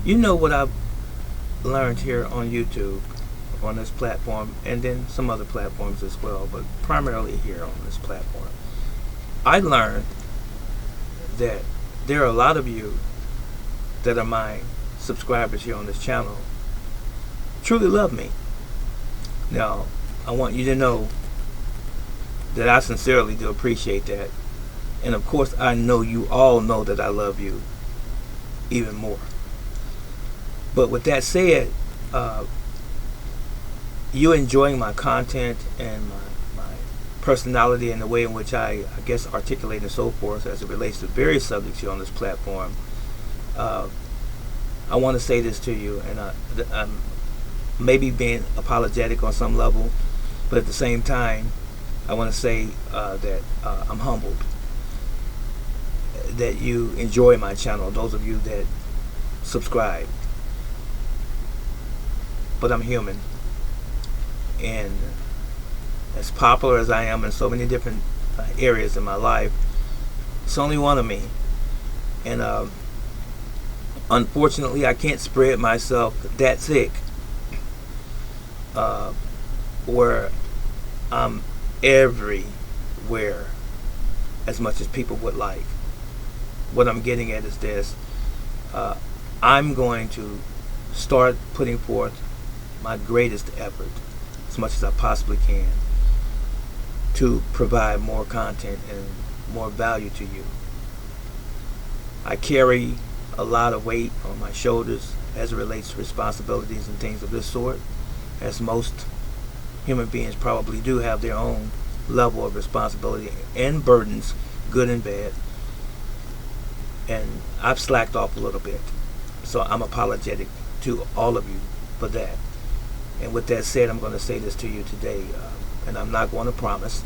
You know what I've learned here on YouTube, on this platform, and then some other platforms as well, but primarily here on this platform. I learned that there are a lot of you that are my subscribers here on this channel truly love me. Now, I want you to know that I sincerely do appreciate that. And of course, I know you all know that I love you even more. But with that said, you enjoying my content and my personality and the way in which I guess, articulate and so forth as it relates to various subjects here on this platform, I want to say this to you, and I'm maybe being apologetic on some level, but at the same time, I want to say that I'm humbled that you enjoy my channel, those of you that subscribe. But I'm human, and as popular as I am in so many different areas in my life, it's only one of me. And unfortunately, I can't spread myself that thick where I'm everywhere as much as people would like. What I'm getting at is this: I'm going to start putting forth my greatest effort, as much as I possibly can, to provide more content and more value to you. I carry a lot of weight on my shoulders as it relates to responsibilities and things of this sort, as most human beings probably do have their own level of responsibility and burdens, good and bad. And I've slacked off a little bit, so I'm apologetic to all of you for that. And with that said, I'm going to say this to you today, and I'm not going to promise.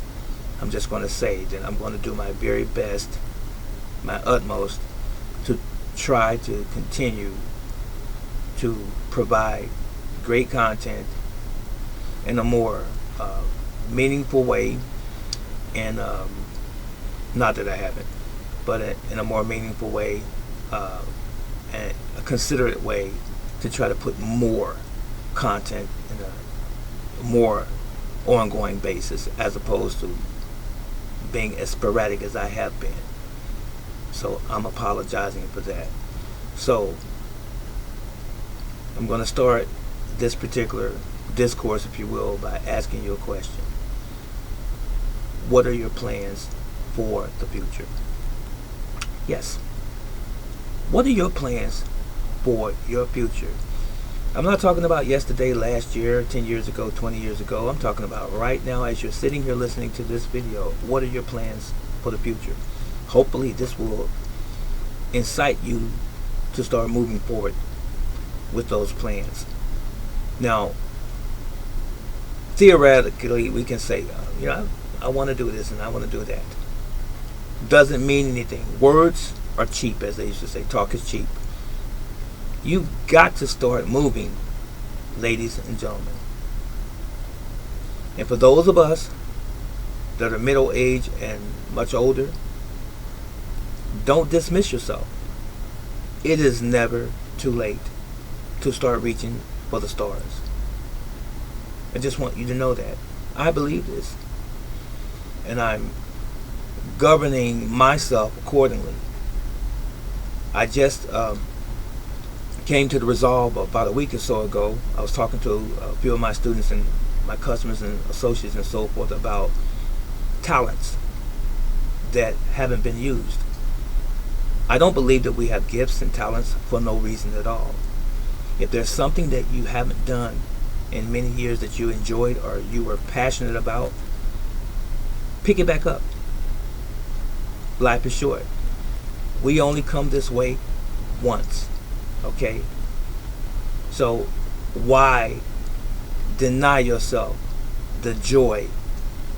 I'm just going to say that I'm going to do my very best, my utmost, to try to continue to provide great content in a more meaningful way, and not that I haven't, but in a more meaningful way and a considerate way, to try to put more content in a more ongoing basis, as opposed to being as sporadic as I have been. So I'm apologizing for that. So I'm going to start this particular discourse, if you will, by asking you a question. What are your plans for the future? Yes. What are your plans for your future? I'm not talking about yesterday, last year, 10 years ago, 20 years ago. I'm talking about right now, as you're sitting here listening to this video. What are your plans for the future? Hopefully this will incite you to start moving forward with those plans. Now, theoretically, we can say, I want to do this and I want to do that. Doesn't mean anything. Words are cheap, as they used to say. Talk is cheap. You've got to start moving, ladies and gentlemen. And for those of us that are middle-aged and much older, don't dismiss yourself. It is never too late to start reaching for the stars. I just want you to know that. I believe this. And I'm governing myself accordingly. I just came to the resolve about a week or so ago. I was talking to a few of my students and my customers and associates and so forth about talents that haven't been used. I don't believe that we have gifts and talents for no reason at all. If there's something that you haven't done in many years that you enjoyed or you were passionate about, pick it back up. Life is short. We only come this way once, okay? So why deny yourself the joy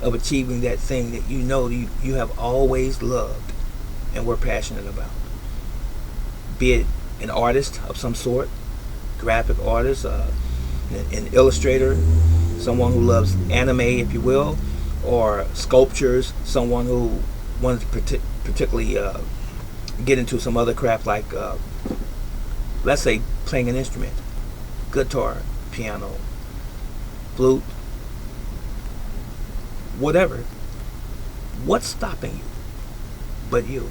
of achieving that thing that you have always loved and were passionate about? Be it an artist of some sort, graphic artist, an illustrator, someone who loves anime, if you will, or sculptures, someone who wanted to particularly get into some other craft like let's say playing an instrument, guitar, piano, flute, whatever. What's stopping you but you?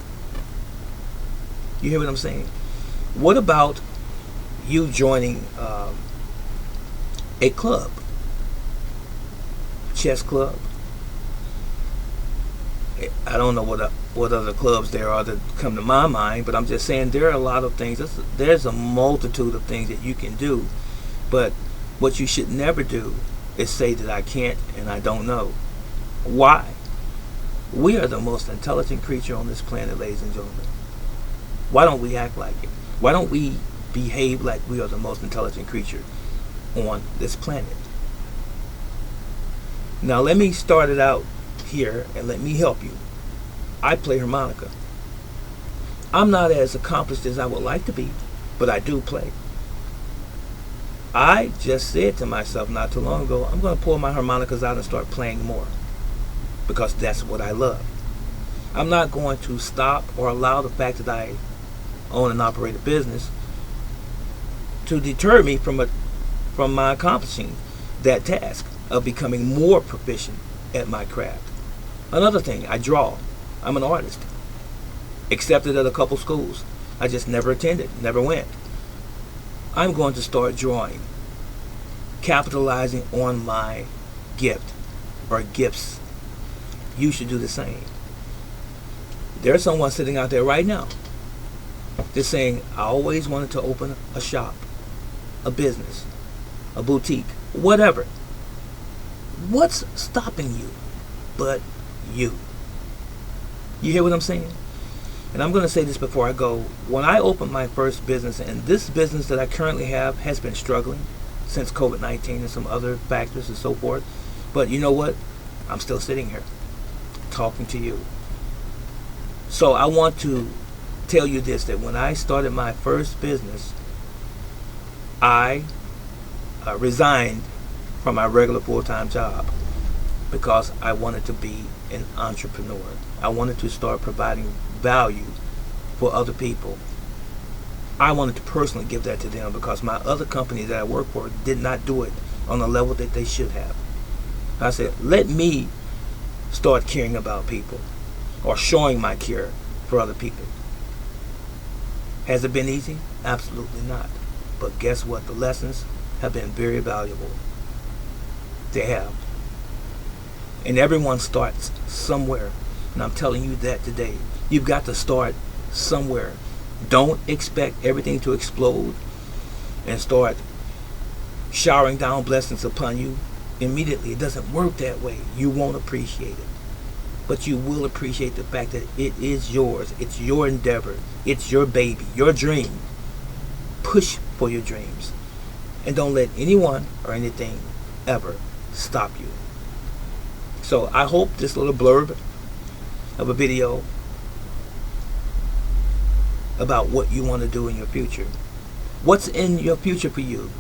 You hear what I'm saying? What about you joining a club, chess club? I don't know what other clubs there are that come to my mind, but I'm just saying there are a lot of things. There's a multitude of things that you can do, but what you should never do is say that I can't and I don't know. Why? We are the most intelligent creature on this planet, ladies and gentlemen. Why don't we act like it? Why don't we behave like we are the most intelligent creature on this planet? Now let me start it out here and let me help you. I play harmonica. I'm not as accomplished as I would like to be, but I do play. I just said to myself not too long ago, I'm going to pull my harmonicas out and start playing more, because that's what I love. I'm not going to stop or allow the fact that I own and operate a business to deter me from my accomplishing that task of becoming more proficient at my craft. Another thing, I draw. I'm an artist. Accepted at a couple schools. I just never attended, never went. I'm going to start drawing, capitalizing on my gift or gifts. You should do the same. There's someone sitting out there right now just saying, I always wanted to open a shop, a business, a boutique, whatever. What's stopping you but you? You hear what I'm saying? And I'm going to say this before I go. When I opened my first business, and this business that I currently have has been struggling since COVID-19 and some other factors and so forth. But you know what? I'm still sitting here talking to you. So I want to tell you this, that when I started my first business, I resigned from my regular full-time job because I wanted to be an entrepreneur. I wanted to start providing value for other people. I wanted to personally give that to them because my other company that I work for did not do it on the level that they should have. I said, let me start caring about people or showing my care for other people. Has it been easy? Absolutely not. But guess what? The lessons have been very valuable. They have. And everyone starts somewhere. And I'm telling you that today. You've got to start somewhere. Don't expect everything to explode and start showering down blessings upon you immediately. It doesn't work that way. You won't appreciate it. But you will appreciate the fact that it is yours. It's your endeavor. It's your baby, your dream. Push for your dreams. And don't let anyone or anything ever stop you. So I hope this little blurb of a video about what you want to do in your future. What's in your future for you?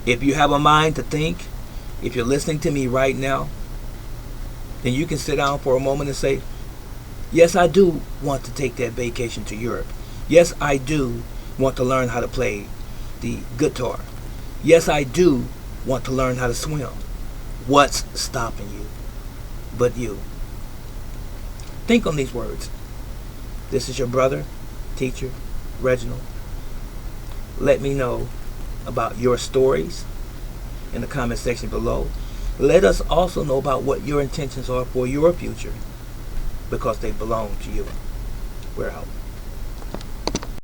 If you have a mind to think, if you're listening to me right now, then you can sit down for a moment and say, yes, I do want to take that vacation to Europe. Yes, I do want to learn how to play the guitar. Yes, I do want to learn how to swim. What's stopping you but you? Think on these words. This is your brother, teacher, Reginald. Let me know about your stories in the comment section below. Let us also know about what your intentions are for your future, because they belong to you. We're out.